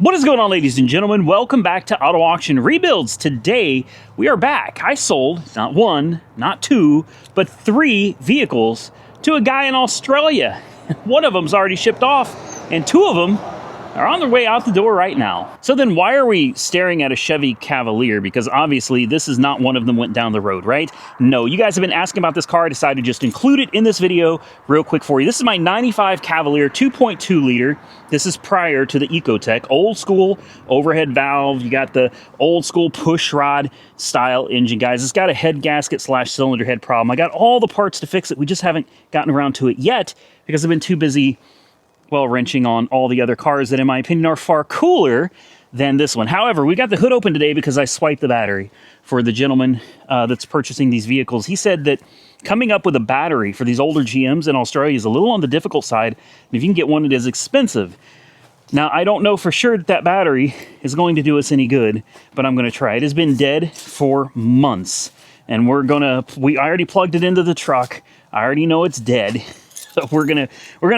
What is going on, ladies and gentlemen? Welcome back to Auto Auction Rebuilds. Today, we are back. I sold not one, not two, but three vehicles to a guy in Australia. One of them's already shipped off, and two of them are on their way out the door right now. So then why are we staring at a Chevy Cavalier? Because obviously this is not one of them went down the road, right? No, you guys have been asking about this car. I decided to just include it in this video real quick for you. This is my 95 Cavalier 2.2 liter. This is prior to the Ecotec, old school overhead valve. You got the old school push rod style engine, guys. It's got a head gasket slash cylinder head problem. I got all the parts to fix it. We just haven't gotten around to it yet because I've been too busy, well, wrenching on all the other cars that, in my opinion, are far cooler than this one. However, we got the hood open today because I swiped the battery for the gentleman that's purchasing these vehicles. He said that coming up with a battery for these older GMs in Australia is a little on the difficult side, and if you can get one, it is expensive. Now, I don't know for sure that that battery is going to do us any good, but I'm going to try. It has been dead for months, and I already plugged it into the truck. I already know it's dead. So we're gonna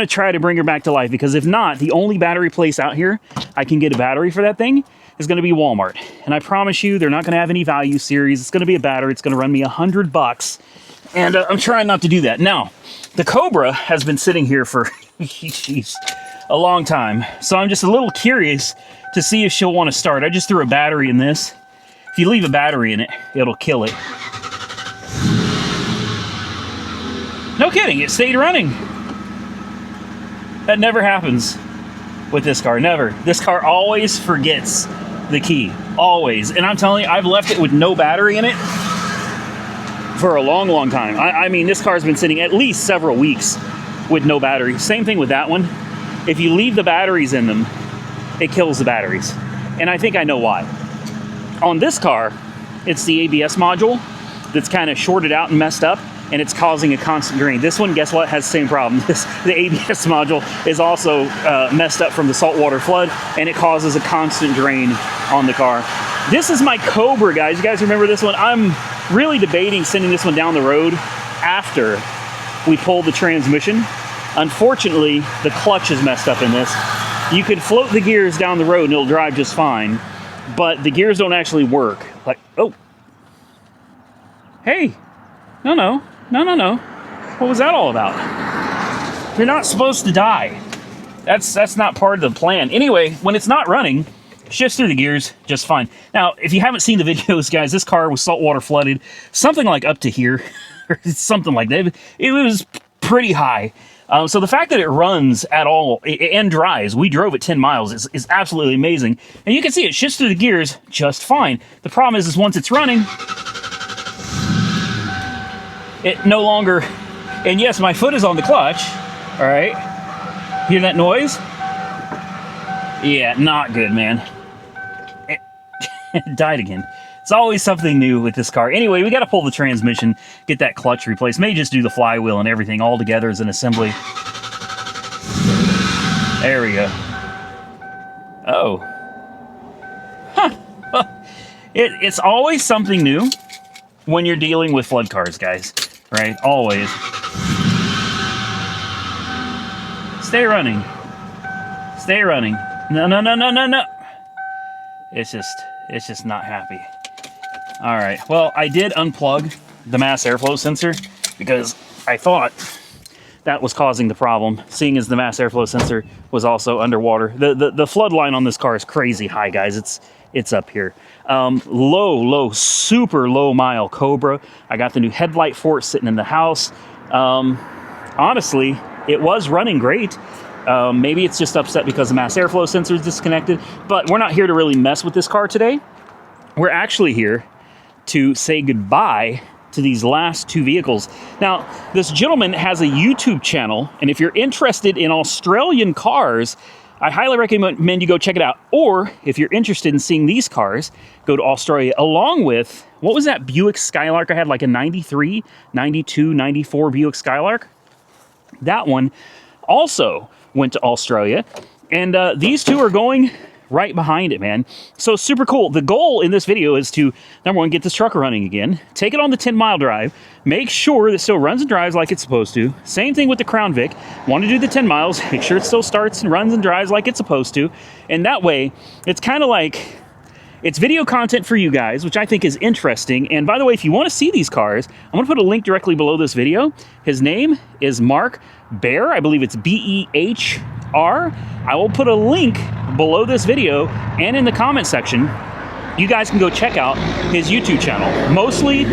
try to bring her back to life, because if not, the only battery place out here I can get a battery for that thing is gonna be Walmart. And I promise you, they're not gonna have any value series. It's gonna be a battery. It's gonna run me $100, and I'm trying not to do that. Now, the Cobra has been sitting here for geez, a long time, so I'm just a little curious to see if she'll want to start. I just threw a battery in this. If you leave a battery in it, it'll kill it. No kidding, it stayed running. That never happens with this car, never. This car always forgets the key, always. And I'm telling you, I've left it with no battery in it for a long, long time. I mean, this car's been sitting at least several weeks with no battery. Same thing with that one. If you leave the batteries in them, it kills the batteries. And I think I know why. On this car, it's the ABS module that's kind of shorted out and messed up, and it's causing a constant drain. This one, guess what, has the same problem. The ABS module is also messed up from the saltwater flood, and it causes a constant drain on the car. This is my Cobra, guys. You guys remember this one? I'm really debating sending this one down the road after we pull the transmission. Unfortunately, the clutch is messed up in this. You could float the gears down the road and it'll drive just fine, but the gears don't actually work. Like, oh. Hey, no. What was that all about? You're not supposed to die. That's not part of the plan. Anyway, when it's not running, shifts through the gears just fine. Now, if you haven't seen the videos, guys, this car was saltwater flooded, something like up to here, or something like that. It was pretty high. So the fact that it runs at all and drives, we drove it 10 miles, is absolutely amazing. And you can see it shifts through the gears just fine. The problem is once it's running, it no longer, and yes, my foot is on the clutch, all right? Hear that noise? Yeah, not good, man. It died again. It's always something new with this car. Anyway, we got to pull the transmission, get that clutch replaced. May just do the flywheel and everything all together as an assembly. There we go. Oh. Huh. It's always something new when you're dealing with flood cars, guys. Right? Always. Stay running. Stay running. No. It's just not happy. All right. Well, I did unplug the mass airflow sensor because I thought that was causing the problem, seeing as the mass airflow sensor was also underwater. The flood line on this car is crazy high, guys. It's up here. Low, super low mile Cobra. I got the new headlight for it sitting in the house. Honestly, it was running great. Maybe it's just upset because the mass airflow sensor is disconnected, but we're not here to really mess with this car today. We're actually here to say goodbye to these last two vehicles. Now, this gentleman has a YouTube channel, and if you're interested in Australian cars, I highly recommend you go check it out. Or if you're interested in seeing these cars, go to Australia, along with, what was that Buick Skylark I had, like a 93, 92, 94 Buick Skylark? That one also went to Australia. And these two are going right behind it, man. So super cool. The goal in this video is to, number one, get this truck running again, take it on the 10-mile drive, make sure that it still runs and drives like it's supposed to. Same thing with the Crown Vic. Want to do the 10 miles, make sure it still starts and runs and drives like it's supposed to. And that way, it's kind of like, it's video content for you guys, which I think is interesting. And by the way, if you want to see these cars, I'm going to put a link directly below this video. His name is Mark Behr. I believe it's B-E-H-R. I will put a link below this video and in the comment section. You guys can go check out his YouTube channel. Mostly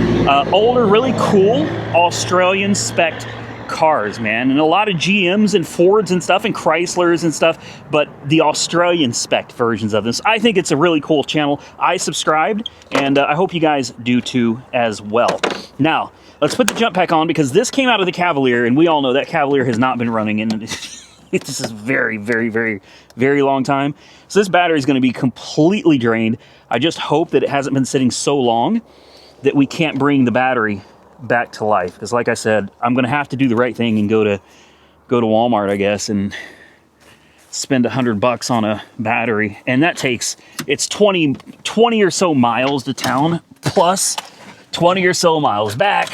older, really cool Australian spec cars, man, and a lot of GMs and Fords and stuff and Chryslers and stuff, but the Australian spec versions of this. I think it's a really cool channel. I subscribed, and I hope you guys do too as well. Now, let's put the jump pack on, because this came out of the Cavalier, and we all know that Cavalier has not been running in this is very, very, very, very long time. So this battery is going to be completely drained. I just hope that it hasn't been sitting so long that we can't bring the battery back to life, because like I said, I'm gonna have to do the right thing and go to Walmart, I guess, and spend $100 on a battery, and that takes, it's 20 or so miles to town, plus 20 or so miles back.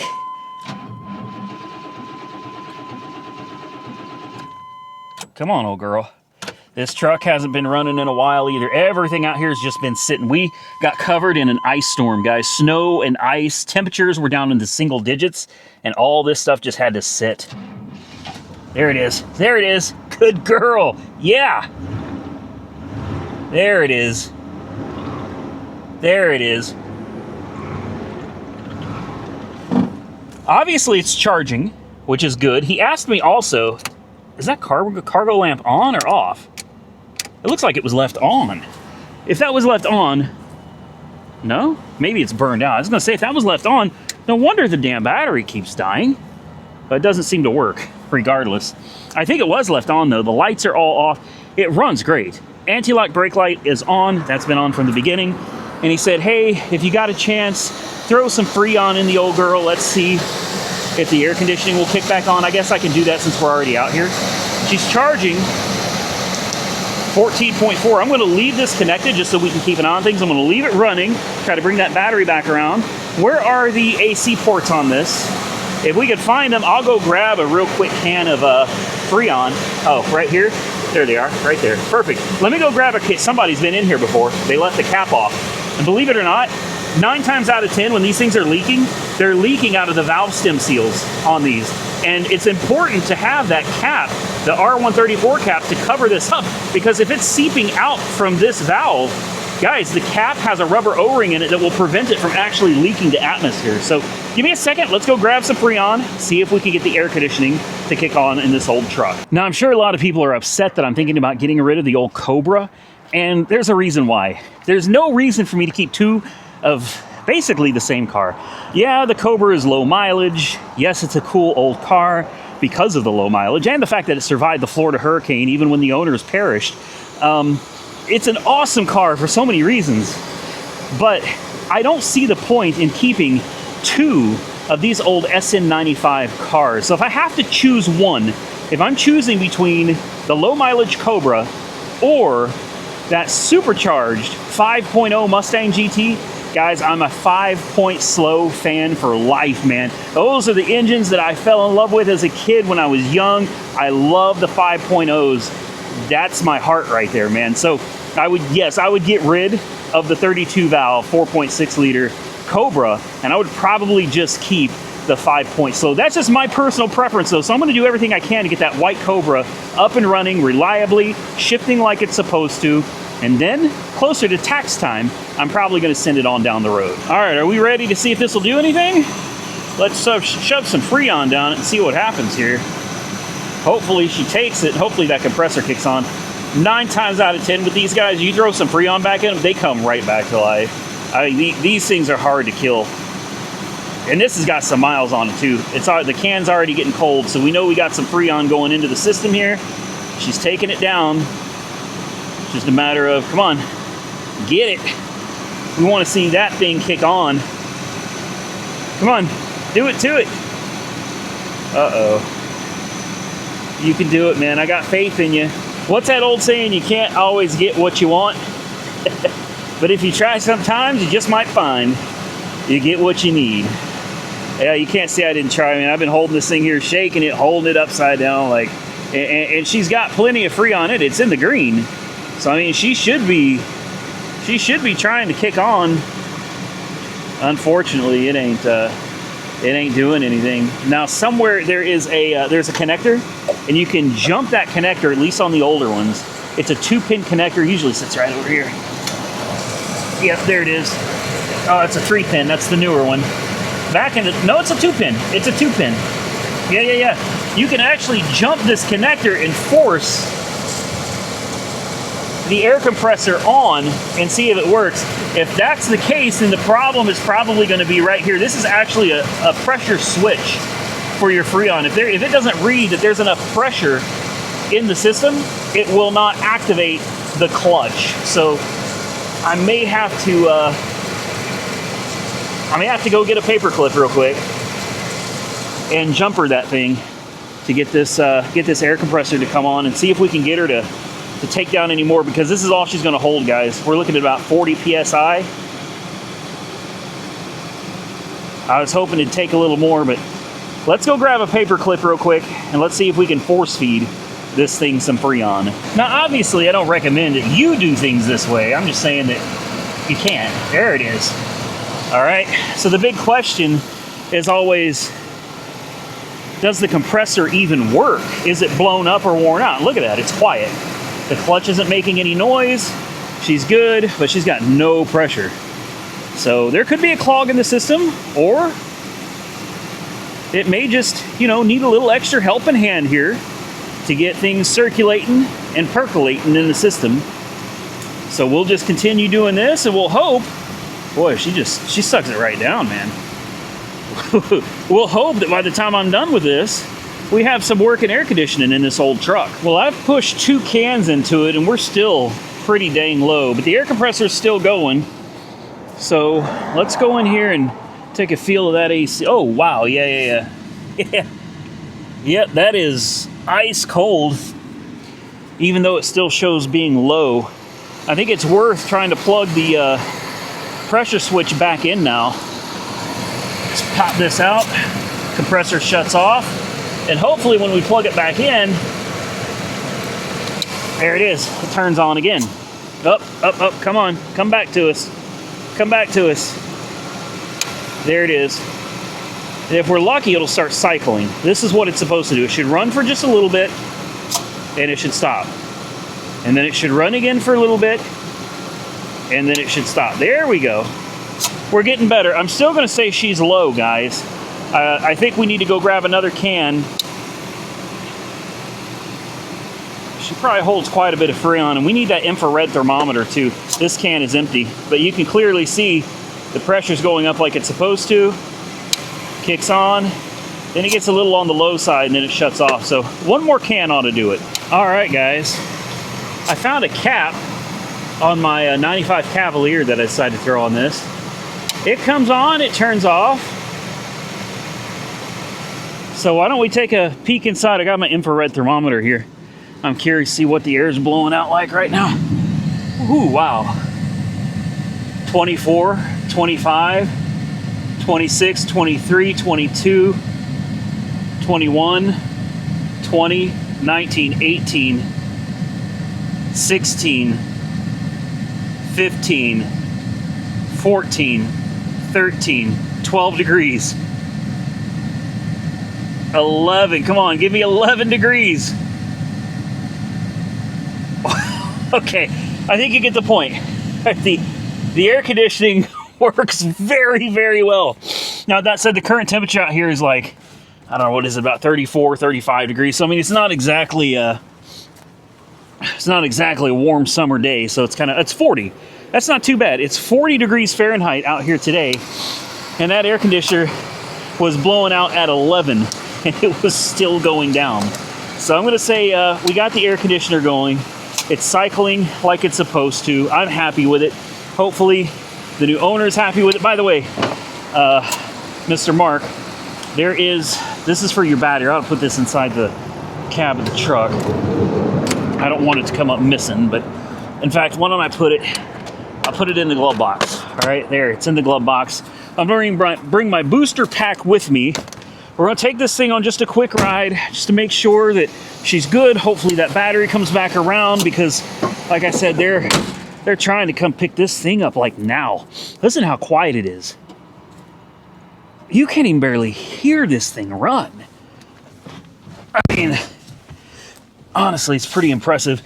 Come on, old girl. This truck hasn't been running in a while either. Everything out here has just been sitting. We got covered in an ice storm, guys. Snow and ice. Temperatures were down into single digits, and all this stuff just had to sit. There it is. There it is. Good girl. Yeah. There it is. There it is. Obviously, it's charging, which is good. He asked me also, is that cargo lamp on or off? It looks like it was left on. If that was left on, no? Maybe it's burned out. I was gonna say, if that was left on, no wonder the damn battery keeps dying. But it doesn't seem to work, regardless. I think it was left on though. The lights are all off. It runs great. Anti-lock brake light is on. That's been on from the beginning. And he said, hey, if you got a chance, throw some Freon in the old girl. Let's see if the air conditioning will kick back on. I guess I can do that since we're already out here. She's charging 14.4. I'm going to leave this connected just so we can keep an eye on things. I'm going to leave it running, try to bring that battery back around. Where are the AC ports on this? If we could find them, I'll go grab a real quick can of Freon. Oh, right here? There they are, right there. Perfect. Let me go grab a kit. Somebody's been in here before. They left the cap off. And believe it or not, 9 times out of 10, when these things are leaking, they're leaking out of the valve stem seals on these. And it's important to have that cap, the R134 cap, to cover this up, because if it's seeping out from this valve, guys, the cap has a rubber O-ring in it that will prevent it from actually leaking to atmosphere. So give me a second, let's go grab some Freon, see if we can get the air conditioning to kick on in this old truck. Now, I'm sure a lot of people are upset that I'm thinking about getting rid of the old Cobra, and there's a reason why. There's no reason for me to keep two of basically the same car. Yeah, the Cobra is low mileage. Yes, it's a cool old car because of the low mileage and the fact that it survived the Florida hurricane even when the owners perished. It's an awesome car for so many reasons, but I don't see the point in keeping two of these old SN95 cars. So if I have to choose one, if I'm choosing between the low mileage Cobra or that supercharged 5.0 Mustang GT, guys, I'm a 5-point slow fan for life, man. Those are the engines that I fell in love with as a kid when I was young. I love the 5.0s. That's my heart right there, man. So I would get rid of the 32 valve 4.6 liter Cobra, and I would probably just keep the 5-point slow. That's just my personal preference though. So I'm gonna do everything I can to get that white Cobra up and running reliably, shifting like it's supposed to. And then, closer to tax time, I'm probably going to send it on down the road. All right, are we ready to see if this will do anything? Let's shove some Freon down it and see what happens here. Hopefully she takes it. Hopefully that compressor kicks on. 9 times out of 10 with these guys, you throw some Freon back in them, they come right back to life. I mean, these things are hard to kill. And this has got some miles on it too. The can's already getting cold, so we know we got some Freon going into the system here. She's taking it down. Just a matter of, come on, get it. We want to see that thing kick on. Come on, do it to it. Uh-oh. You can do it, man. I got faith in you. What's that old saying? You can't always get what you want. But if you try sometimes, you just might find you get what you need. Yeah, you can't say I didn't try. I mean, I've been holding this thing here, shaking it, holding it upside down, like, and she's got plenty of Freon in it. It's in the green, so I mean, she should be trying to kick on. Unfortunately, it ain't doing anything. Now, somewhere there's a connector, and you can jump that connector, at least on the older ones. It's a 2-pin connector. Usually sits right over here. Yep, there it is. Oh, it's a 3-pin. That's the newer one. No, it's a 2-pin. It's a 2-pin. Yeah. You can actually jump this connector and force the air compressor on and see if it works. If that's the case, then the problem is probably going to be right here. This is actually a pressure switch for your Freon. If it doesn't read that there's enough pressure in the system, it will not activate the clutch. So I may have to go get a paper clip real quick and jumper that thing to get this air compressor to come on and see if we can get her to take down any more, because this is all she's going to hold, guys. We're looking at about 40 psi. I was hoping it'd take a little more, but let's go grab a paper clip real quick and let's see if we can force feed this thing some Freon. Now, obviously, I don't recommend that you do things this way. I'm just saying that you can. There it is. All right. So the big question is always, does the compressor even work? Is it blown up or worn out? Look at that. It's quiet. The clutch isn't making any noise. She's good, but she's got no pressure. So there could be a clog in the system, or it may just, need a little extra helping hand here to get things circulating and percolating in the system. So we'll just continue doing this, and we'll hope. Boy, she sucks it right down, man. We'll hope that by the time I'm done with this, we have some working air conditioning in this old truck. Well, I've pushed 2 cans into it, and we're still pretty dang low, but the air compressor is still going. So let's go in here and take a feel of that AC. Oh, wow. Yeah. Yep, that is ice cold, even though it still shows being low. I think it's worth trying to plug the pressure switch back in now. Let's pop this out. Compressor shuts off. And hopefully when we plug it back in, there it is. It turns on again. Up. Come on. Come back to us. There it is. And if we're lucky, it'll start cycling. This is what it's supposed to do. It should run for just a little bit, and it should stop. And then it should run again for a little bit, and then it should stop. There we go. We're getting better. I'm still going to say she's low, guys. I think we need to go grab another can. She probably holds quite a bit of Freon, and we need that infrared thermometer too. This can is empty, but you can clearly see the pressure's going up like it's supposed to. Kicks on, then it gets a little on the low side, and then it shuts off. So one more can ought to do it. All right, guys. I found a cap on my 95 Cavalier that I decided to throw on this. It comes on, it turns off. So why don't we take a peek inside? I got my infrared thermometer here. I'm curious to see what the air is blowing out like right now. Ooh, wow. 24, 25, 26, 23, 22, 21, 20, 19, 18, 16, 15, 14, 13, 12 degrees. 11, come on, give me 11 degrees. Okay, I think you get the point. The air conditioning works very, very well. Now, that said, the current temperature out here is like, I don't know, what is it, about 34, 35 degrees. So, I mean, it's not exactly a warm summer day, so it's 40. That's not too bad. It's 40 degrees Fahrenheit out here today, and that air conditioner was blowing out at 11, and it was still going down. So I'm going to say we got the air conditioner going. It's cycling like it's supposed to. I'm happy with it. Hopefully the new owner is happy with it. By the way, Mr. Mark, this is for your battery. I'll put this inside the cab of the truck. I don't want it to come up missing, but in fact, why don't I put it I'll put it in the glove box. All right, there, it's in the glove box. I'm going to bring my booster pack with me. We're gonna take this thing on just a quick ride, just to make sure that she's good. Hopefully that battery comes back around, because like I said, they're trying to come pick this thing up like now. Listen how quiet it is. You can't even barely hear this thing run. I mean, honestly, it's pretty impressive.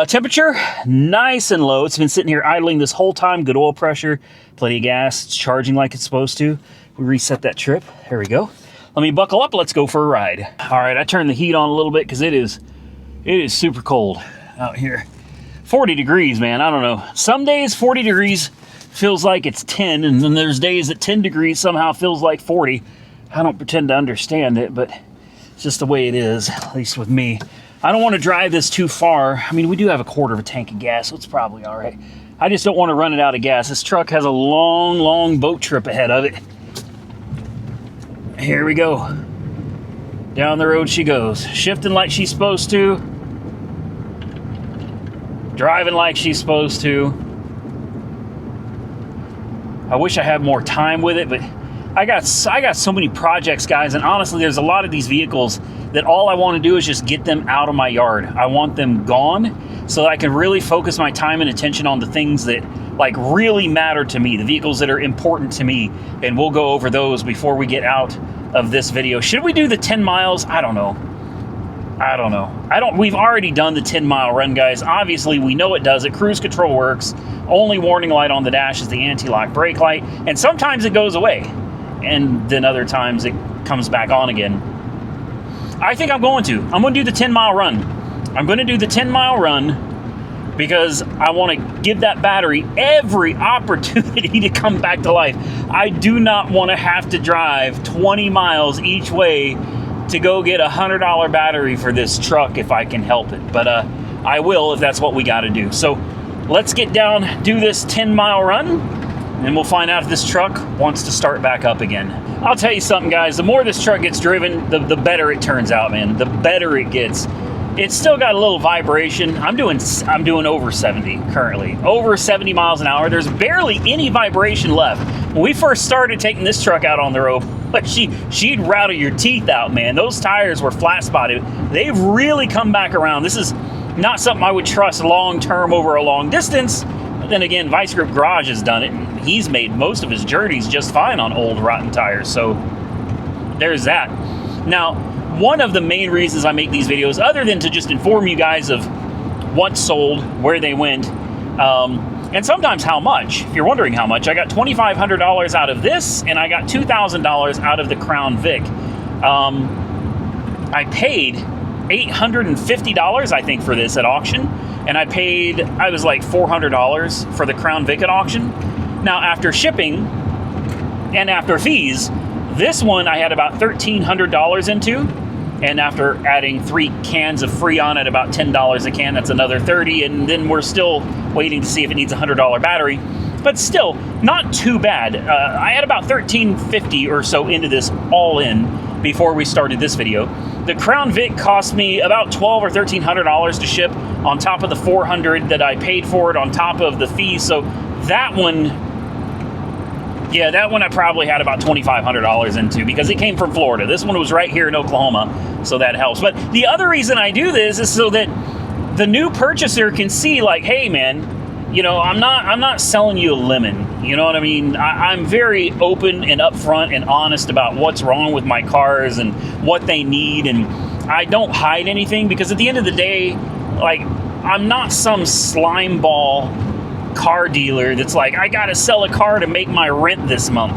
Temperature, nice and low. It's been sitting here idling this whole time. Good oil pressure, plenty of gas. It's charging like it's supposed to. We reset that trip. There we go. Let me buckle up. Let's go for a ride. All right, I turned the heat on a little bit because it is super cold out here. 40 degrees, man. I don't know. Some days 40 degrees feels like it's 10, and then there's days that 10 degrees somehow feels like 40. I don't pretend to understand it, but it's just the way it is, at least with me. I don't want to drive this too far. I mean, we do have a quarter of a tank of gas, so it's probably all right. I just don't want to run it out of gas. This truck has a long, long boat trip ahead of it. Here we go. Down the road she goes. Shifting like she's supposed to. Driving like she's supposed to. I wish I had more time with it, but I got so many projects, guys, and honestly, there's a lot of these vehicles that all I want to do is just get them out of my yard. I want them gone so that I can really focus my time and attention on the things that like really matter to me, the vehicles that are important to me, and we'll go over those before we get out of this video. Should we do the 10 miles? I don't know. We've already done the 10-mile run, guys. Obviously, we know it does it. Cruise control works. Only warning light on the dash is the anti-lock brake light, and sometimes it goes away, and then other times it comes back on again. I think I'm going to do the 10-mile run. I'm going to do the 10-mile run because I want to give that battery every opportunity to come back to life. I do not want to have to drive 20 miles each way to go get a $100 battery for this truck if I can help it. But I will if that's what we got to do. So let's get down, do this 10-mile run, and we'll find out if this truck wants to start back up again. I'll tell you something, guys. The more this truck gets driven, the better it turns out, man. The better it gets. It's still got a little vibration. I'm doing over 70 currently. Over 70 miles an hour. There's barely any vibration left. When we first started taking this truck out on the road, but she'd rattle your teeth out, man. Those tires were flat spotted. They've really come back around. This is not something I would trust long term over a long distance. But then again, Vice Grip Garage has done it, and he's made most of his journeys just fine on old rotten tires. So there's that. Now, one of the main reasons I make these videos, other than to just inform you guys of what's sold, where they went, and sometimes how much. If you're wondering how much, I got $2,500 out of this, and I got $2,000 out of the Crown Vic. I paid $850, I think, for this at auction, and I was like $400 for the Crown Vic at auction. Now, after shipping and after fees, this one I had about $1,300 into, and after adding 3 cans of Freon at about $10 a can, that's another $30, and then we're still waiting to see if it needs a $100 battery. But still, not too bad. I had about $1,350 or so into this all in before we started this video. The Crown Vic cost me about $1,200 or $1,300 to ship, on top of the $400 that I paid for it, on top of the fees. So that one, yeah, that one I probably had about $2,500 into because it came from Florida. This one was right here in Oklahoma, so that helps. But the other reason I do this is so that the new purchaser can see, like, hey, man, you know, I'm not selling you a lemon. You know what I mean? I'm very open and upfront and honest about what's wrong with my cars and what they need, and I don't hide anything because at the end of the day, like, I'm not some slime ball car dealer that's like, I gotta sell a car to make my rent this month.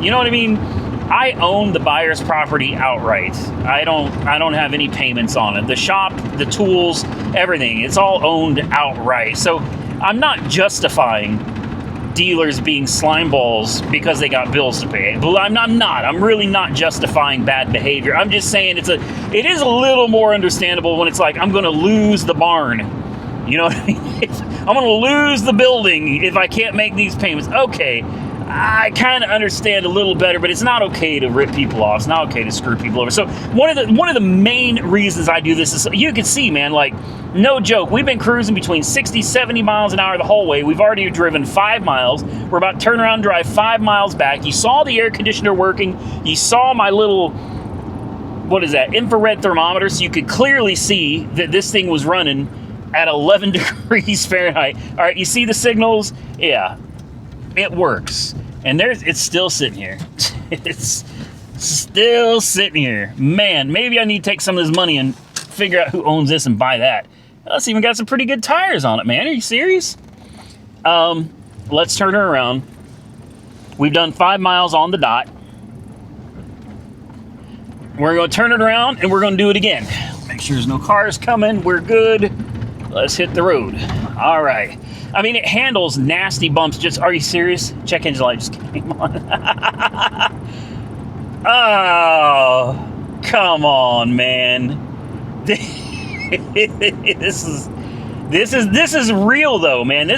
You know what I mean? I own the buyer's property outright. I don't have any payments on it. The shop, the tools, everything, it's all owned outright. So I'm not justifying dealers being slime balls because they got bills to pay. I'm really not justifying bad behavior. I'm just saying it is a little more understandable when it's like, I'm gonna lose the barn. You know what I mean? I'm gonna lose the building if I can't make these payments. Okay, I kind of understand a little better, but it's not okay to rip people off. It's not okay to screw people over. So one of the main reasons I do this is, you can see, man, like, no joke, we've been cruising between 60, 70 miles an hour the whole way. We've already driven 5 miles. We're about to turn around and drive 5 miles back. You saw the air conditioner working. You saw my little, what is that, infrared thermometer, so you could clearly see that this thing was running at 11 degrees Fahrenheit. All right, you see the signals? Yeah, it works. And it's still sitting here. It's still sitting here. Man, maybe I need to take some of this money and figure out who owns this and buy that. It's even got some pretty good tires on it, man. Are you serious? Let's turn her around. We've done 5 miles on the dot. We're going to turn it around and we're going to do it again. Make sure there's no cars coming. We're good. Let's hit the road. All right. I mean, it handles nasty bumps. Just, are you serious? Check engine light just came on. Oh, come on, man. This is real though, man.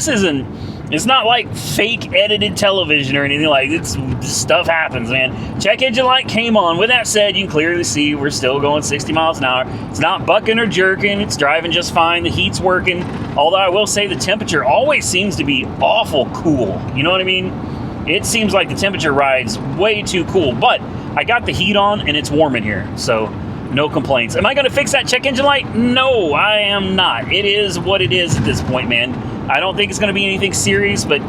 It's not like fake edited television or anything. Like, stuff happens, man. Check engine light came on. With that said, you can clearly see we're still going 60 miles an hour. It's not bucking or jerking. It's driving just fine. The heat's working. Although I will say the temperature always seems to be awful cool. You know what I mean? It seems like the temperature rides way too cool. But I got the heat on and it's warm in here. So no complaints. Am I going to fix that check engine light? No, I am not. It is what it is at this point, man. I don't think it's going to be anything serious, but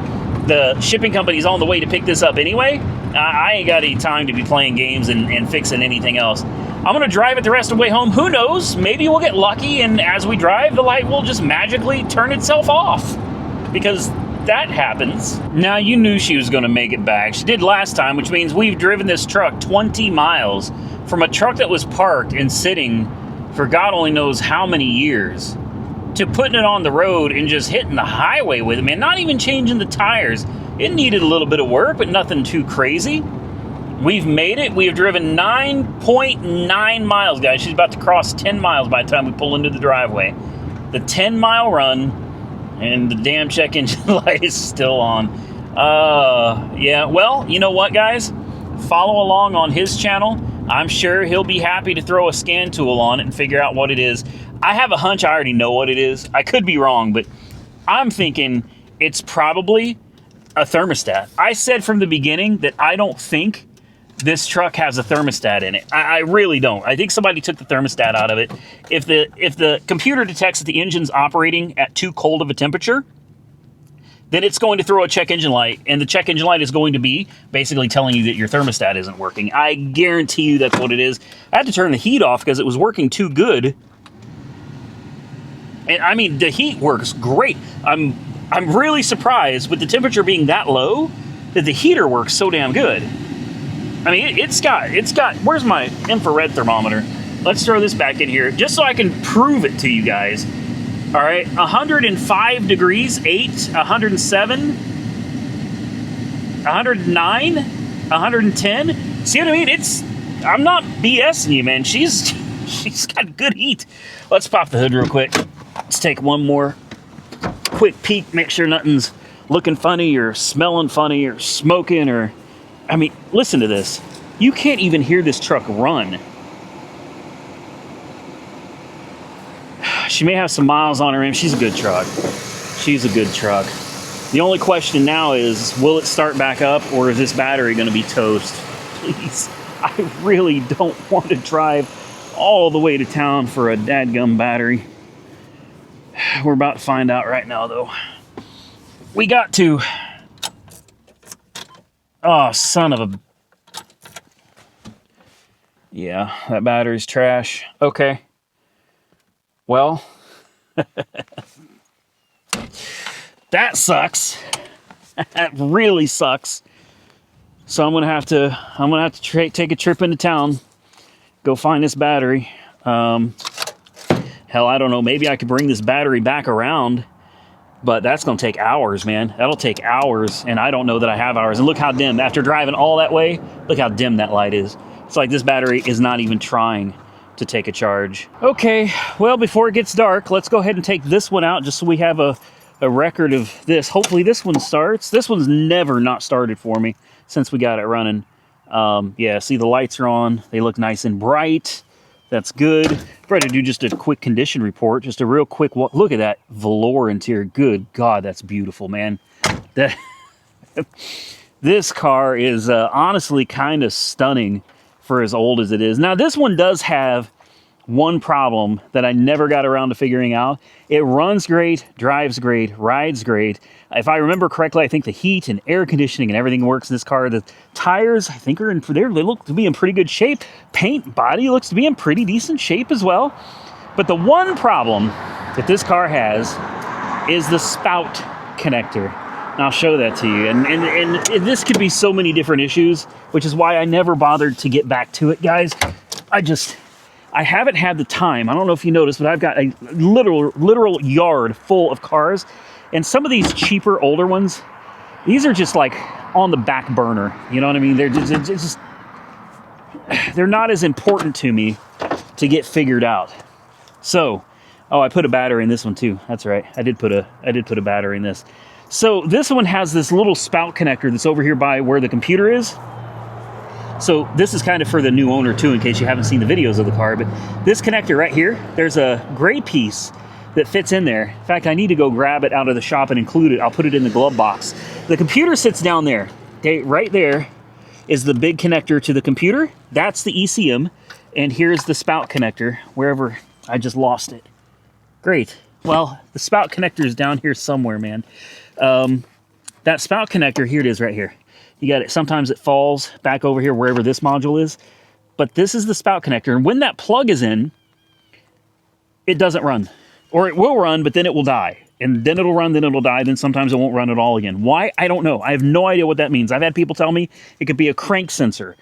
the shipping company's on the way to pick this up anyway. I ain't got any time to be playing games and fixing anything else. I'm going to drive it the rest of the way home. Who knows? Maybe we'll get lucky, and as we drive, the light will just magically turn itself off. Because that happens. Now, you knew she was going to make it back. She did last time, which means we've driven this truck 20 miles from a truck that was parked and sitting for God only knows how many years, to putting it on the road and just hitting the highway with it, man. Not even changing the tires. It needed a little bit of work, but nothing too crazy. We've made it. We have driven 9.9 miles, guys. She's about to cross 10 miles by the time we pull into the driveway. The 10-mile run, and the damn check engine light is still on. Yeah, well, you know what, guys? Follow along on his channel. I'm sure he'll be happy to throw a scan tool on it and figure out what it is. I have a hunch I already know what it is. I could be wrong, but I'm thinking it's probably a thermostat. I said from the beginning that I don't think this truck has a thermostat in it. I really don't. I think somebody took the thermostat out of it. If the computer detects that the engine's operating at too cold of a temperature, then it's going to throw a check engine light, and the check engine light is going to be basically telling you that your thermostat isn't working. I guarantee you that's what it is. I had to turn the heat off because it was working too good. And I mean, the heat works great. I'm really surprised with the temperature being that low that the heater works so damn good. I mean, it's got, where's my infrared thermometer? Let's throw this back in here just so I can prove it to you guys. All right, 105 degrees, 8, 107, 109, 110. See what I mean? I'm not BSing you, man. She's got good heat. Let's pop the hood real quick. Let's take one more quick peek, make sure nothing's looking funny or smelling funny or smoking or... I mean, listen to this. You can't even hear this truck run. She may have some miles on her rim. She's a good truck. She's a good truck. The only question now is, will it start back up, or is this battery going to be toast? Please. I really don't want to drive all the way to town for a dadgum battery. We're about to find out right now, though. We got to... Oh, son of a... Yeah, that battery's trash. Okay. Well, that sucks. That really sucks. So I'm gonna have to take a trip into town, go find this battery. Hell, I don't know. Maybe I could bring this battery back around, but that's gonna take hours, man. That'll take hours, and I don't know that I have hours. And look how dim. After driving all that way, look how dim that light is. It's like this battery is not even trying to take a charge. Okay, well, before it gets dark, let's go ahead and take this one out just so we have a a record of this. Hopefully this one starts. This one's never not started for me since we got it running. Yeah, see the lights are on. They look nice and bright. That's good. Try to do just a quick condition report. Just a real quick walk. Look at that velour interior. Good God, that's beautiful, man. That this car is honestly kind of stunning for as old as it is. Now, this one does have one problem that I never got around to figuring out. It runs great, drives great, rides great. If I remember correctly, I think the heat and air conditioning and everything works in this car. The tires, I think, are in there. They look to be in pretty good shape. Paint, body looks to be in pretty decent shape as well. But the one problem that this car has is the spout connector. And I'll show that to you. And this could be so many different issues, which is why I never bothered to get back to it, guys. I haven't had the time. I don't know if you noticed, but I've got a literal yard full of cars. And some of these cheaper, older ones, these are just like on the back burner. You know what I mean? They're not as important to me to get figured out. So, oh, I put a battery in this one too. That's right. I did put a battery in this. So this one has this little spout connector that's over here by where the computer is. So this is kind of for the new owner too, in case you haven't seen the videos of the car. But this connector right here, there's a gray piece that fits in there. In fact, I need to go grab it out of the shop and include it. I'll put it in the glove box. The computer sits down there. Okay, right there is the big connector to the computer. That's the ECM. And here's the spout connector, wherever I just lost it. Great. Well, the spout connector is down here somewhere, man. That spout connector, here it is right here. You got it. Sometimes it falls back over here wherever this module is. But this is the spout connector. And when that plug is in, it doesn't run. Or it will run, but then it will die. And then it'll run, then it'll die, then sometimes it won't run at all again. Why? I don't know. I have no idea what that means. I've had people tell me it could be a crank sensor.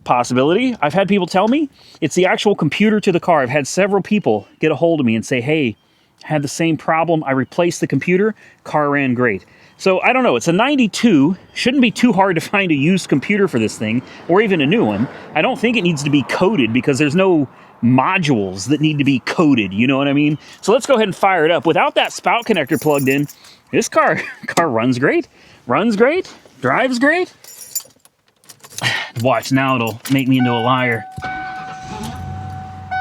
Possibility. I've had people tell me it's the actual computer to the car. I've had several people get a hold of me and say, hey, I had the same problem. I replaced the computer. Car ran great. So I don't know. It's a 92. Shouldn't be too hard to find a used computer for this thing, or even a new one. I don't think it needs to be coded because there's no modules that need to be coded. You know what I mean? So let's go ahead and fire it up. Without that spout connector plugged in, this car runs great, drives great. Watch, now it'll make me into a liar.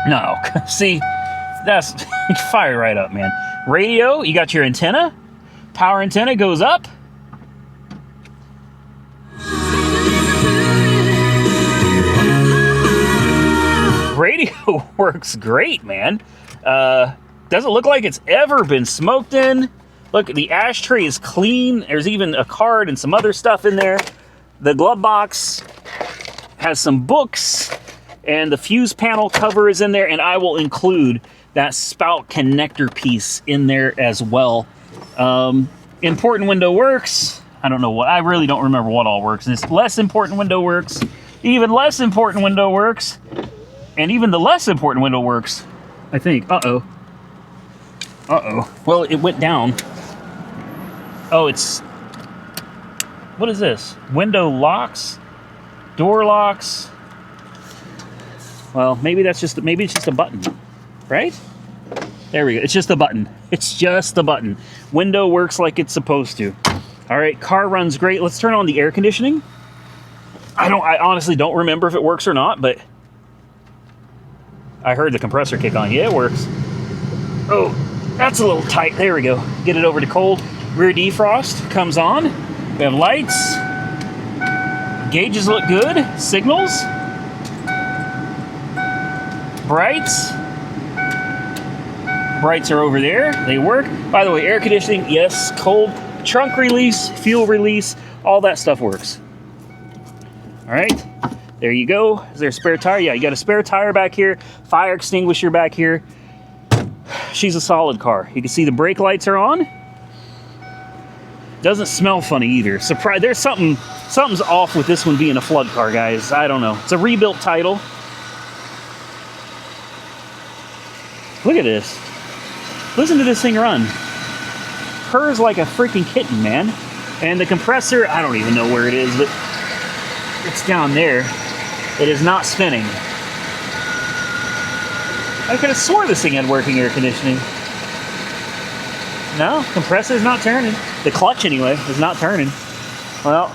No, see, that's fire right up, man. Radio, you got your antenna. Power antenna goes up. Radio works great, man. Doesn't look like it's ever been smoked in. Look, the ashtray is clean. There's even a card and some other stuff in there. The glove box has some books, and the fuse panel cover is in there, and I will include that spout connector piece in there as well. Important window works. I don't know what, I really don't remember what all works. This less important window works. Even less important window works. And even the less important window works, I think. Uh-oh. Uh-oh. Well, it went down. Oh, it's, what is this? Window locks? Door locks? Well, maybe it's just a button, right? There we go. It's just a button. It's just the button. Window works like it's supposed to. All right, car runs great. Let's turn on the air conditioning. I honestly don't remember if it works or not, but I heard the compressor kick on. Yeah, it works. Oh, that's a little tight. There we go. Get it over to cold. Rear defrost comes on. We have lights. Gauges look good. Signals. Brights. Brights are over there. They work. By the way, air conditioning, yes. Cold. Trunk release, fuel release, all that stuff works. All right. There you go. Is there a spare tire? Yeah, you got a spare tire back here. Fire extinguisher back here. She's a solid car. You can see the brake lights are on. Doesn't smell funny either. Surprise! There's something's off with this one being a flood car, guys. I don't know. It's a rebuilt title. Look at this. Listen to this thing run. Purrs like a freaking kitten, man. And the compressor, I don't even know where it is, but it's down there. It is not spinning. I could have swore this thing had working air conditioning. No, compressor's not turning. The clutch, anyway, is not turning. Well,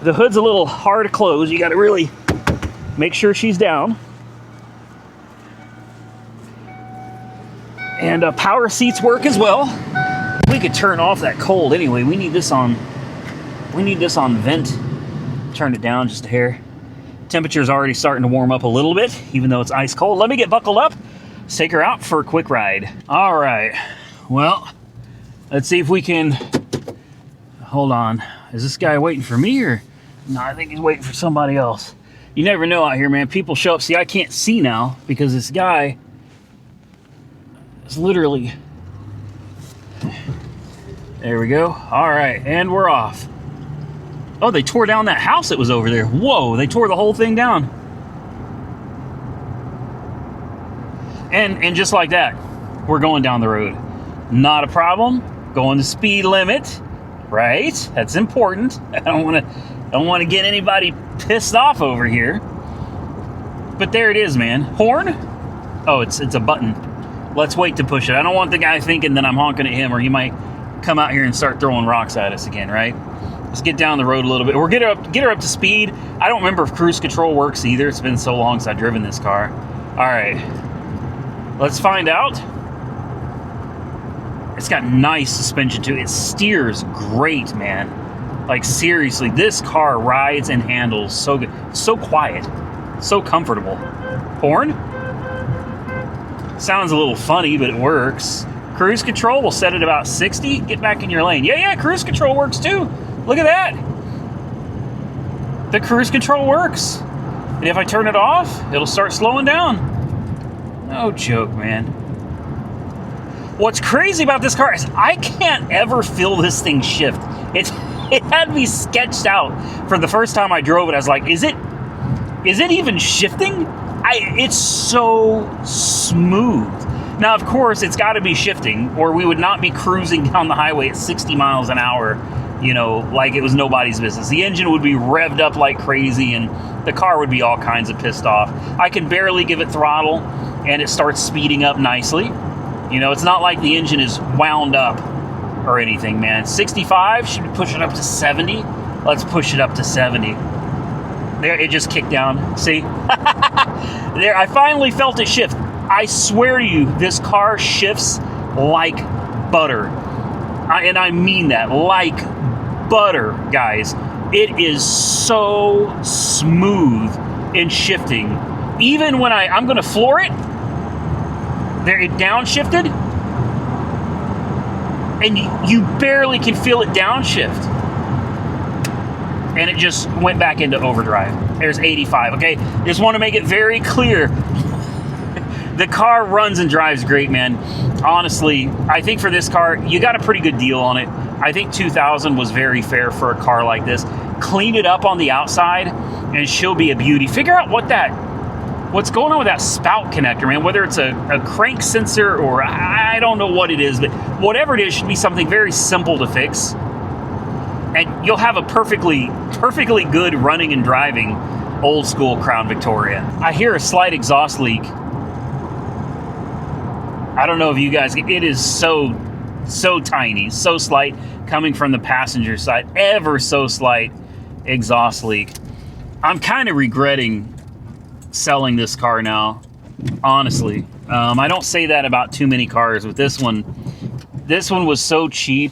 the hood's a little hard to close. You got to really make sure she's down. And power seats work as well. We could turn off that cold anyway. We need this on vent. Turn it down just a hair. Temperature's already starting to warm up a little bit, even though it's ice cold. Let me get buckled up. Let's take her out for a quick ride. All right. Well, let's see if we can... Hold on. Is this guy waiting for me or... No, I think he's waiting for somebody else. You never know out here, man. People show up. See, I can't see now because this guy is literally... There we go. All right, and we're off. Oh, they tore down that house that was over there. Whoa, they tore the whole thing down. And just like that, we're going down the road. Not a problem. Going the speed limit, right? That's important. I don't want to get anybody pissed off over here. But there it is, man. Horn? Oh, it's a button. Let's wait to push it. I don't want the guy thinking that I'm honking at him, or he might come out here and start throwing rocks at us again, right? Let's get down the road a little bit. Or get her up to speed. I don't remember if cruise control works either. It's been so long since I've driven this car. All right. Let's find out. It's got nice suspension too. It steers great, man. Like seriously, this car rides and handles so good. So quiet. So comfortable. Horn? Sounds a little funny, but it works. Cruise control, we'll set it about 60. Get back in your lane. Yeah, cruise control works too. Look at that. The cruise control works. And if I turn it off, it'll start slowing down. No joke, man. What's crazy about this car is I can't ever feel this thing shift. It had me sketched out for the first time I drove it. I was like, is it even shifting? It's so smooth. Now, of course, it's got to be shifting, or we would not be cruising down the highway at 60 miles an hour, you know, like it was nobody's business. The engine would be revved up like crazy, and the car would be all kinds of pissed off. I can barely give it throttle, and it starts speeding up nicely. You know, it's not like the engine is wound up or anything, man. 65, should we push it up to 70? Let's push it up to 70. There, it just kicked down. See? There, I finally felt it shift. I swear to you, this car shifts like butter. And I mean that, like butter, guys. It is so smooth in shifting. Even when I'm going to floor it, there it downshifted, and you barely can feel it downshift. And it just went back into overdrive. There's 85, okay? Just want to make it very clear. The car runs and drives great, man. Honestly, I think for this car, you got a pretty good deal on it. I think $2,000 was very fair for a car like this. Clean it up on the outside, and she'll be a beauty. Figure out what's going on with that spout connector, man. Whether it's a crank sensor or I don't know what it is, but whatever it is should be something very simple to fix. And you'll have a perfectly good running and driving old school Crown Victoria. I hear a slight exhaust leak. I don't know if you guys, it is so tiny, so slight coming from the passenger side, ever so slight exhaust leak. I'm kind of regretting selling this car now, honestly. I don't say that about too many cars, but this one was so cheap.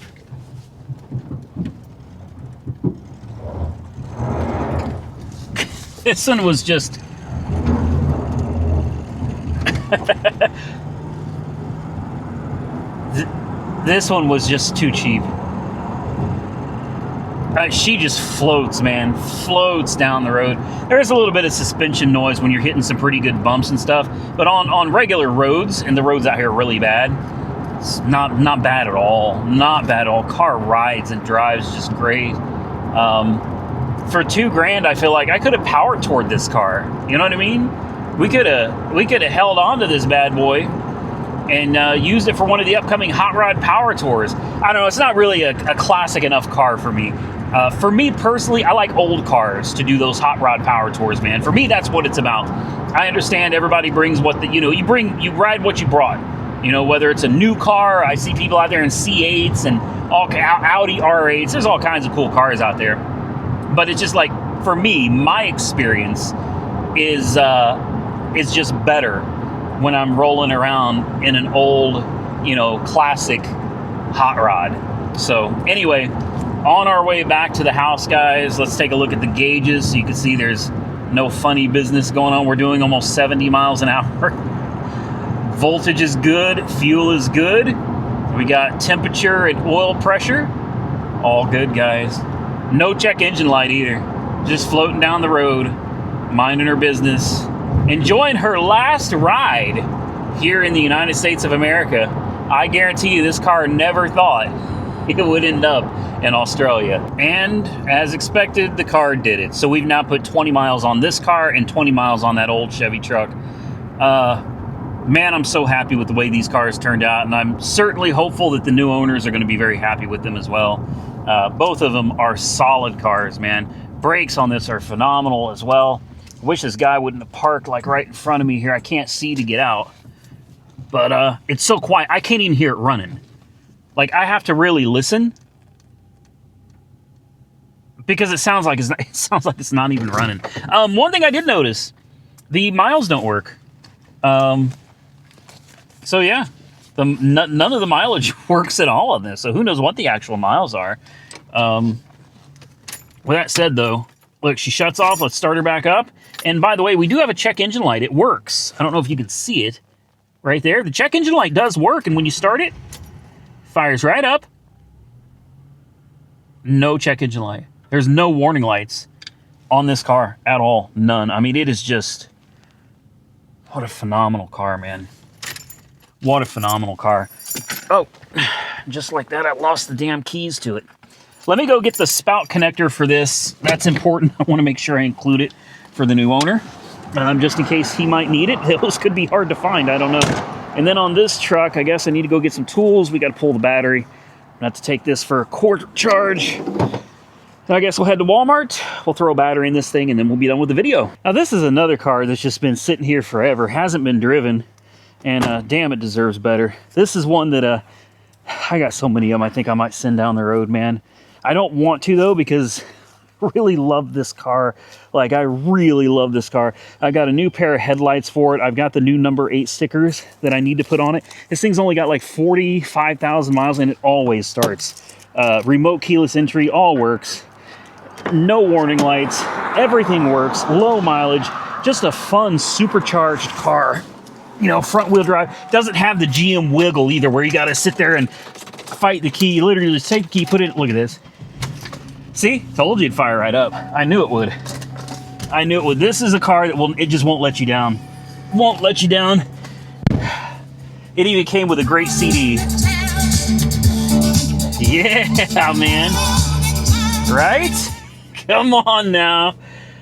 This one was just... This one was just too cheap. She just floats, man. Floats down the road. There is a little bit of suspension noise when you're hitting some pretty good bumps and stuff, but on regular roads, and the roads out here are really bad, it's not bad at all. Not bad at all. Car rides and drives just great. For $2,000, I feel like I could have powered toward this car. You know what I mean? We could have held on to this bad boy and used it for one of the upcoming Hot Rod Power Tours. I don't know, it's not really a classic enough car for me. For me personally, I like old cars to do those Hot Rod Power Tours, man. For me, that's what it's about. I understand everybody brings what you ride what you brought. You know, whether it's a new car, I see people out there in C8s and all Audi R8s. There's all kinds of cool cars out there. But it's just like, for me, my experience is just better when I'm rolling around in an old, you know, classic hot rod. So anyway, on our way back to the house, guys, let's take a look at the gauges so you can see there's no funny business going on. We're doing almost 70 miles an hour. Voltage is good, fuel is good. We got temperature and oil pressure. All good, guys. No check engine light either. Just floating down the road, minding her business, enjoying her last ride here in the United States of America. I guarantee you this car never thought it would end up in Australia. And as expected, the car did it. So we've now put 20 miles on this car and 20 miles on that old Chevy truck. Man, I'm so happy with the way these cars turned out, and I'm certainly hopeful that the new owners are going to be very happy with them as well. Both of them are solid cars, man. Brakes on this are phenomenal as well. I wish this guy wouldn't have parked like right in front of me here. I can't see to get out. But it's so quiet, I can't even hear it running. Like, I have to really listen because it sounds like it's not even running. One thing I did notice, the miles don't work. So yeah, none of the mileage works at all on this. So who knows what the actual miles are. With that said, though, look, she shuts off. Let's start her back up. And by the way, we do have a check engine light. It works. I don't know if you can see it right there. The check engine light does work, and when you start it, fires right up. No check engine light. There's no warning lights on this car at all. None. I mean, it is just... what a phenomenal car, man. What a phenomenal car. Oh, just like that, I lost the damn keys to it. Let me go get the spout connector for this. That's important. I want to make sure I include it for the new owner, just in case he might need it. Those could be hard to find. I don't know. And then on this truck, I guess I need to go get some tools. We got to pull the battery. I'm going to have to take this for a quarter charge. I guess we'll head to Walmart, we'll throw a battery in this thing, and then we'll be done with the video. Now, this is another car that's just been sitting here forever, hasn't been driven, and damn, it deserves better. This is one that I got so many of them, I think I might send down the road, man. I don't want to, though, because I really love this car. Like, I really love this car. I got a new pair of headlights for it. I've got the new number 8 stickers that I need to put on it. This thing's only got like 45,000 miles, and it always starts. Remote keyless entry, all works. No warning lights, everything works, low mileage, just a fun supercharged car. You know, front wheel drive. Doesn't have the GM wiggle either, where you got to sit there and fight the key. You literally just take the key, put it, look at this. See, told you it'd fire right up. I knew it would. I knew it would. This is a car that it just won't let you down. Won't let you down. It even came with a great CD. Yeah, man. Right? Come on now.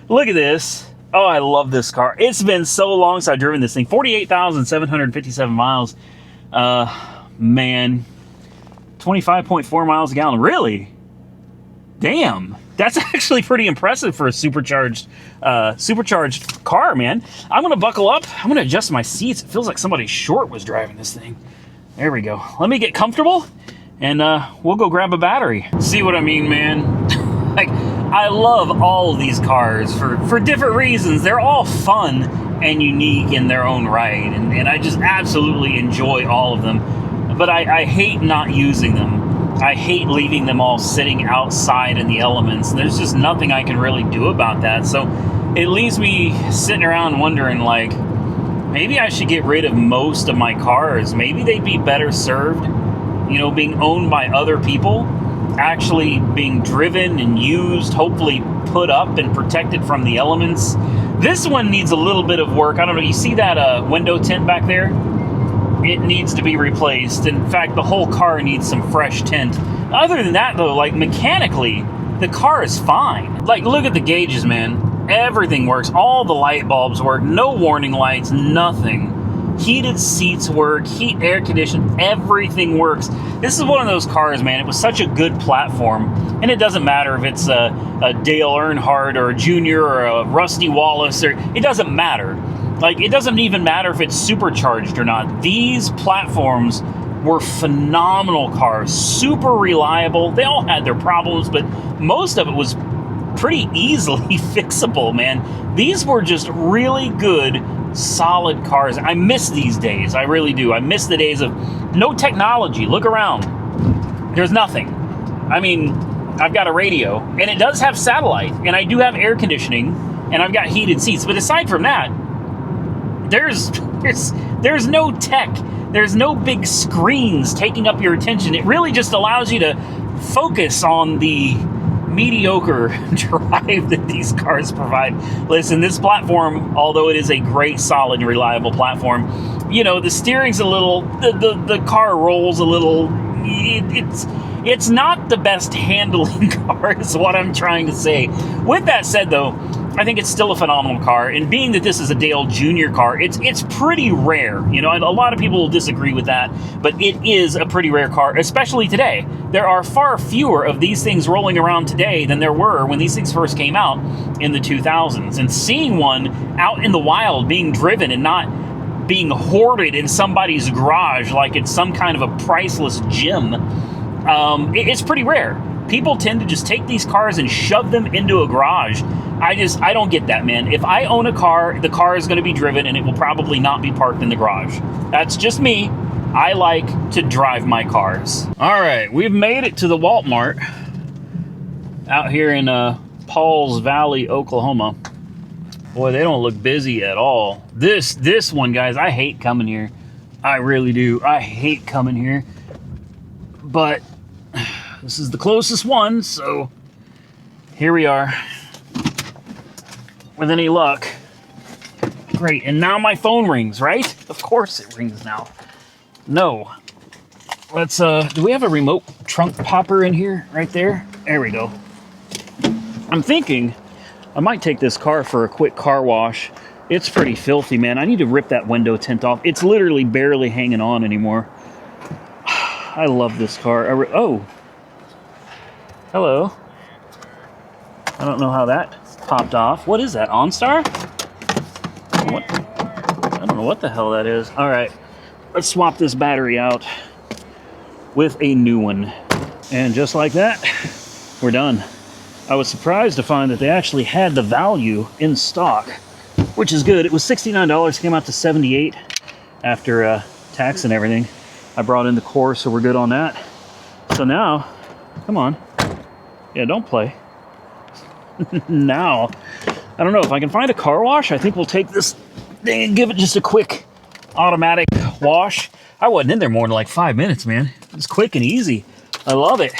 Look at this. Oh, I love this car. It's been so long since I've driven this thing. 48,757 miles. Man. 25.4 miles a gallon. Really? Damn. That's actually pretty impressive for a supercharged car, man. I'm going to buckle up. I'm going to adjust my seats. It feels like somebody short was driving this thing. There we go. Let me get comfortable, and we'll go grab a battery. See what I mean, man? Like, I love all of these cars for different reasons. They're all fun and unique in their own right, and I just absolutely enjoy all of them. But I hate not using them. I hate leaving them all sitting outside in the elements. There's just nothing I can really do about that. So it leaves me sitting around wondering, like, maybe I should get rid of most of my cars. Maybe they'd be better served, you know, being owned by other people, actually being driven and used, hopefully put up and protected from the elements. This one needs a little bit of work. I don't know, you see that window tint back there? It needs to be replaced. In fact, the whole car needs some fresh tint. Other than that, though, like, mechanically, the car is fine. Like, look at the gauges, man. Everything works. All the light bulbs work. No warning lights, nothing. Heated seats work. Air conditioning, everything works. This is one of those cars, man. It was such a good platform. And it doesn't matter if it's a Dale Earnhardt or a Junior or a Rusty Wallace. It doesn't matter. Like, it doesn't even matter if it's supercharged or not. These platforms were phenomenal cars, super reliable. They all had their problems, but most of it was pretty easily fixable, man. These were just really good, solid cars. I miss these days. I really do. I miss the days of no technology. Look around. There's nothing. I mean, I've got a radio, and it does have satellite, and I do have air conditioning, and I've got heated seats. But aside from that, there's no tech. There's no big screens taking up your attention. It really just allows you to focus on the mediocre drive that these cars provide. Listen, this platform, although it is a great, solid, and reliable platform, you know, the steering's a little, the car rolls a little. It's not the best handling car, is what I'm trying to say. With that said, though, I think it's still a phenomenal car, and being that this is a Dale Jr. car, it's pretty rare. You know, and a lot of people will disagree with that, but it is a pretty rare car, especially today. There are far fewer of these things rolling around today than there were when these things first came out in the 2000s. And seeing one out in the wild being driven and not being hoarded in somebody's garage like it's some kind of a priceless gem, it's pretty rare. People tend to just take these cars and shove them into a garage. I don't get that, man. If I own a car, the car is going to be driven, and it will probably not be parked in the garage. That's just me. I like to drive my cars. All right, we've made it to the Walmart out here in Pauls Valley, Oklahoma. Boy, they don't look busy at all. This one, guys, I hate coming here. I really do. I hate coming here. But this is the closest one, so here we are. With any luck. Great, and now my phone rings, right? Of course it rings now. No. Let's, do we have a remote trunk popper in here? Right there? There we go. I'm thinking I might take this car for a quick car wash. It's pretty filthy, man. I need to rip that window tint off. It's literally barely hanging on anymore. I love this car. Oh. Hello. I don't know how that popped off. What is that, OnStar? What? I don't know what the hell that is. All right, let's swap this battery out with a new one. And just like that, we're done. I was surprised to find that they actually had the value in stock, which is good. It was $69, came out to $78 after tax and everything. I brought in the core, so we're good on that. So now, come on. Yeah, don't play. Now, I don't know if I can find a car wash. I think we'll take this thing and give it just a quick automatic wash. I wasn't in there more than like 5 minutes, man. It's quick and easy. I love it.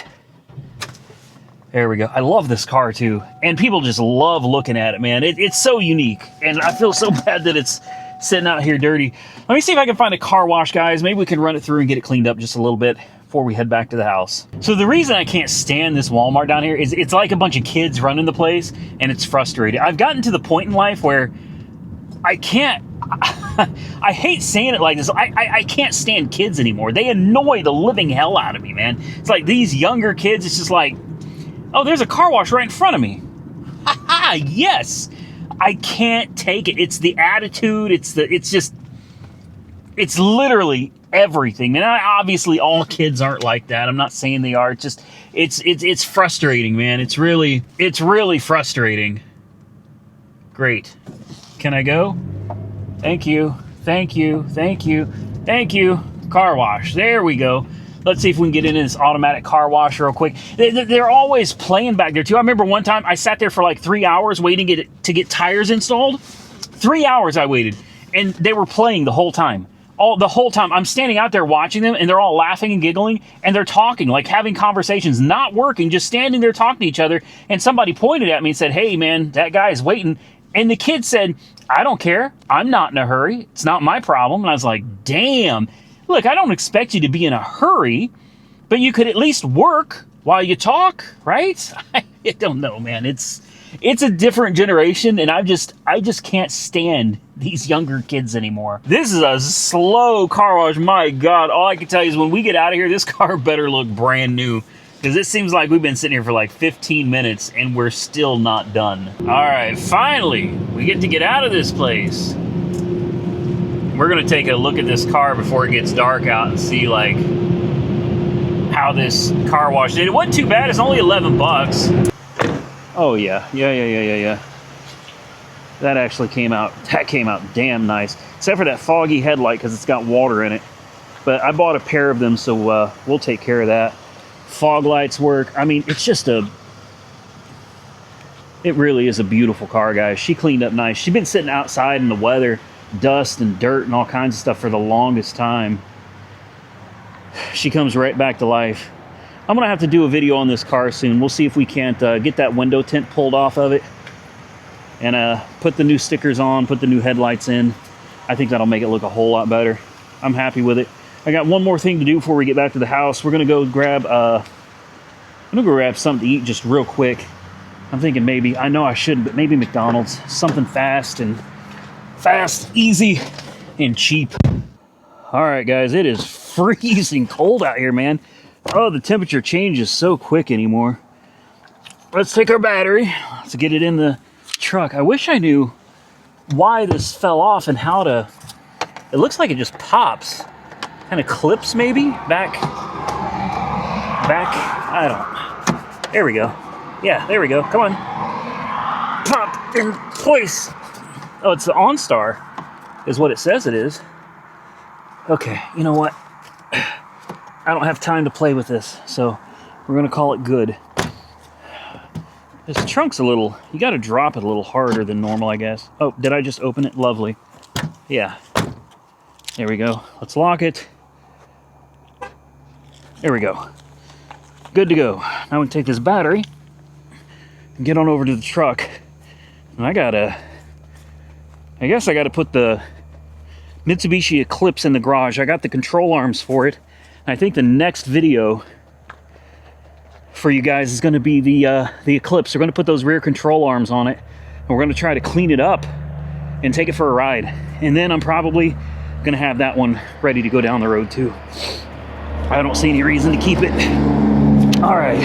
There we go. I love this car too. And people just love looking at it, man. It's so unique. And I feel so bad that it's sitting out here dirty. Let me see if I can find a car wash, guys. Maybe we can run it through and get it cleaned up just a little bit before we head back to the house. So the reason I can't stand this Walmart down here is it's like a bunch of kids running the place, and it's frustrating. I've gotten to the point in life where I can't, I hate saying it like this, I can't stand kids anymore. They annoy the living hell out of me, man. It's like these younger kids, it's just like, oh, there's a car wash right in front of me. Yes. I can't take it. It's the attitude. It's literally everything. And obviously all kids aren't like that. I'm not saying they are. It's just, it's frustrating, man. It's really frustrating. Great. Can I go? Thank you. Thank you. Thank you. Thank you. Car wash. There we go. Let's see if we can get into this automatic car wash real quick. They're always playing back there too. I remember one time I sat there for like 3 hours waiting to get tires installed. 3 hours I waited, and they were playing the whole time. The whole time I'm standing out there watching them, and they're all laughing and giggling, and they're talking, like having conversations, not working, just standing there talking to each other. And somebody pointed at me and said, "Hey man, that guy is waiting." And the kid said, "I don't care. I'm not in a hurry. It's not my problem." And I was like, damn. Look, I don't expect you to be in a hurry, but you could at least work while you talk, right? I don't know, man. It's a different generation, and I just can't stand these younger kids anymore. This is a slow car wash. My God, all I can tell you is when we get out of here, this car better look brand new, because it seems like we've been sitting here for like 15 minutes, and we're still not done. All right, finally, we get to get out of this place. we're gonna take a look at this car before it gets dark out and see like how this car wash did. It wasn't too bad. It's only 11 bucks. Oh yeah. That actually came out. That came out damn nice, except for that foggy headlight because it's got water in it. But I bought a pair of them, so we'll take care of that. Fog lights work. I mean, it's just a... It really is a beautiful car, guys. She cleaned up nice. She's been sitting outside in the weather, dust and dirt and all kinds of stuff for the longest time. She comes right back to life. I'm gonna have to do a video on this car soon. We'll see if we can't get that window tint pulled off of it and put the new stickers on, put the new headlights in. I think that'll make it look a whole lot better. I'm happy with it. I got one more thing to do before we get back to the house. We're gonna go grab something to eat just real quick. I'm thinking maybe, I know I shouldn't, but maybe McDonald's. Something fast, easy, and cheap. All right, guys, it is freezing cold out here, man. Oh, the temperature changes so quick anymore. Let's take our battery. Let's get it in the truck. I wish I knew why this fell off and how to... It looks like it just pops. Kind of clips, maybe? Back, I don't... There we go. Yeah, there we go. Come on. Pop in place. Oh, it's the OnStar, is what it says it is. Okay, you know what? I don't have time to play with this, so we're gonna call it good. This trunk's a little... You gotta drop it a little harder than normal, I guess. Oh, did I just open it? Lovely. Yeah. There we go. Let's lock it. There we go. Good to go. Now we can take this battery and get on over to the truck. And I guess I gotta put the Mitsubishi Eclipse in the garage. I got the control arms for it. And I think the next video for you guys is gonna be the Eclipse. We're gonna put those rear control arms on it, and we're gonna try to clean it up and take it for a ride. And then I'm probably gonna have that one ready to go down the road too. I don't see any reason to keep it. All right.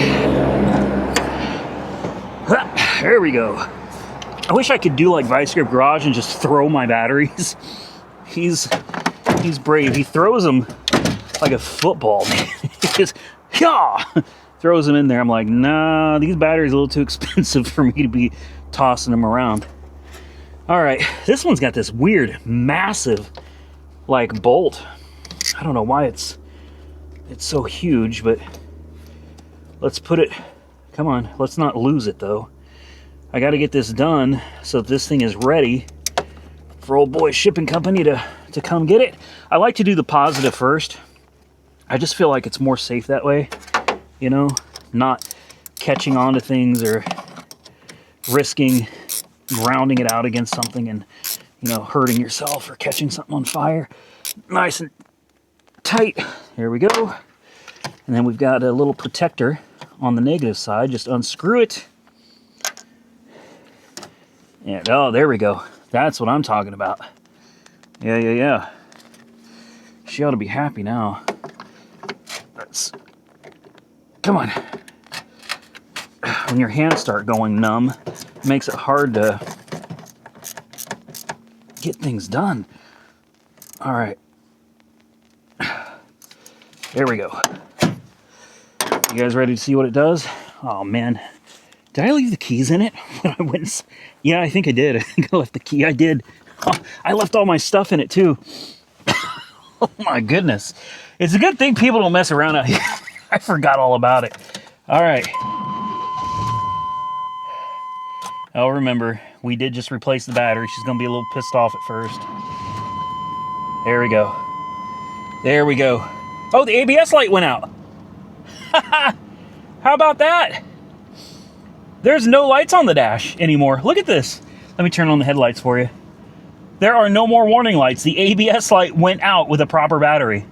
There we go. I wish I could do like Vice Grip Garage and just throw my batteries. He's brave. He throws them like a football, man. He just, yeah, throws them in there. I'm like, nah, these batteries are a little too expensive for me to be tossing them around. All right, this one's got this weird, massive, like bolt. I don't know why it's so huge, but let's put it, come on, let's not lose it though. I got to get this done so that this thing is ready for old boy shipping company to come get it. I like to do the positive first. I just feel like it's more safe that way, you know, not catching onto things or risking grounding it out against something and, you know, hurting yourself or catching something on fire. Nice and tight. Here we go. And then we've got a little protector on the negative side. Just unscrew it. And oh, there we go. That's what I'm talking about. Yeah. She ought to be happy now. Come on. When your hands start going numb, it makes it hard to get things done. All right. There we go. You guys ready to see what it does? Oh, man. Did I leave the keys in it? Yeah, I think I did. I think I left the key. I did. Oh, I left all my stuff in it, too. Oh, my goodness. It's a good thing people don't mess around out here. I forgot all about it. All right. Oh, remember, we did just replace the battery. She's going to be a little pissed off at first. There we go. There we go. Oh, the ABS light went out. How about that? There's no lights on the dash anymore. Look at this. Let me turn on the headlights for you. There are no more warning lights. The ABS light went out with a proper battery.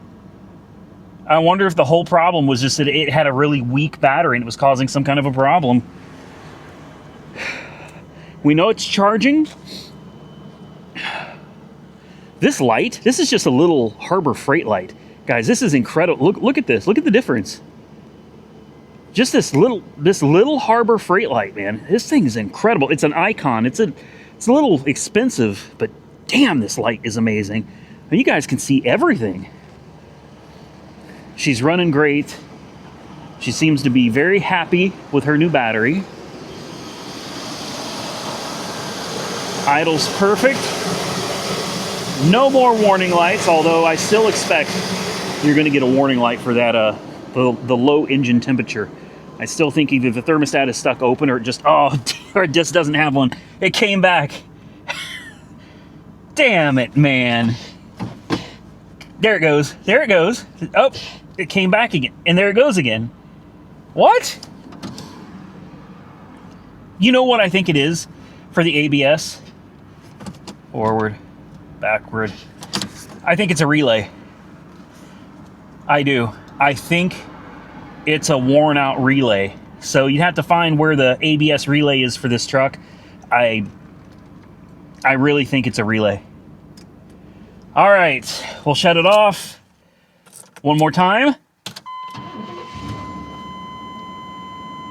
I wonder if the whole problem was just that it had a really weak battery and it was causing some kind of a problem. We know it's charging. This light, this is just a little Harbor Freight light. Guys, this is incredible. Look at this. Look at the difference. Just this little Harbor Freight light, man. This thing is incredible. It's an icon. It's a little expensive, but damn, this light is amazing. You guys can see everything. She's running great. She seems to be very happy with her new battery. Idle's perfect. No more warning lights, although I still expect you're going to get a warning light for that the low engine temperature. I still think either the thermostat is stuck open or it just, or it just doesn't have one. It came back. Damn it, man. There it goes. There it goes. Oh, it came back again. And there it goes again. What? You know what I think it is for the ABS? Forward, backward. I think it's a relay. I do. I think it's a worn out relay. So you'd have to find where the ABS relay is for this truck. I really think it's a relay. All right, we'll shut it off one more time.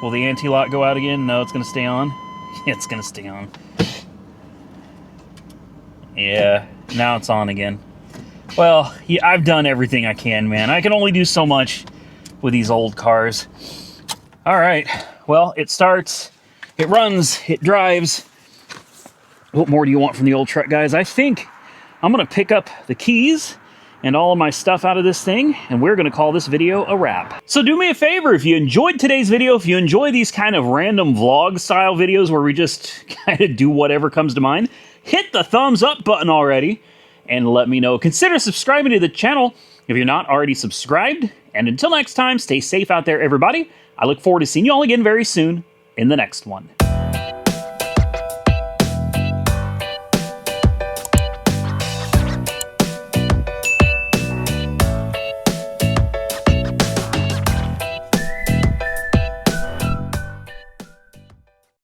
Will the anti-lock go out again? No, it's gonna stay on. It's gonna stay on. Yeah, now it's on again. Well, yeah, I've done everything I can, man. I can only do so much with these old cars. All right, well, it starts, it runs, it drives. What more do you want from the old truck, guys? I think I'm gonna pick up the keys and all of my stuff out of this thing, and we're gonna call this video a wrap. So do me a favor, if you enjoyed today's video, if you enjoy these kind of random vlog style videos where we just kind of do whatever comes to mind, hit the thumbs up button already and let me know. Consider subscribing to the channel if you're not already subscribed. And until next time, stay safe out there, everybody. I look forward to seeing you all again very soon in the next one.